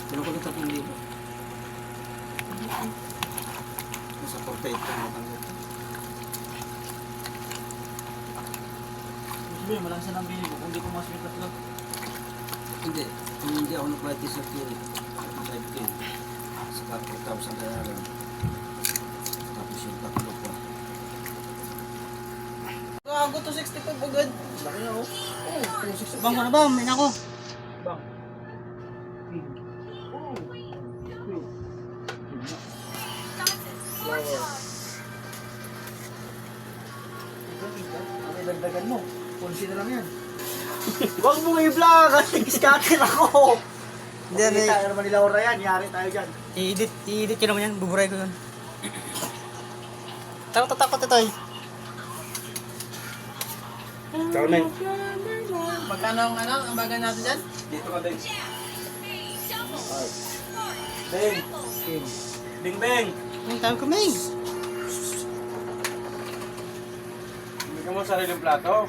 Pero ko na 3,000. Nasa 48 ko natanggap. Sabi, malang sa nang bili mo kung di ko masakit tatlo. Hindi. Kung hindi ako nag-flight t-shirt yun, 5K. Saka 4,000 kaya lang. Tapos yung tatlo pa. Gago to 65 agad. Laki na, oh. Oo, 265. Bang ko na ba? May na ako. Bang. Ay, dagdagan mo. Ponsi na lang yan. Huwag mo i-vlog kasi scatter ako. Hindi, Hindi tayo naman nila ora yan. Yari tayo dyan. i-edit ko naman yan. Buburay ko yun. Takot ito eh. Ikaw na yun. Magkano ang bagay natin dyan? Dito ka din. Beng. Bing beng. Ang tawag ko, May. Hindi ka mo sariling plato.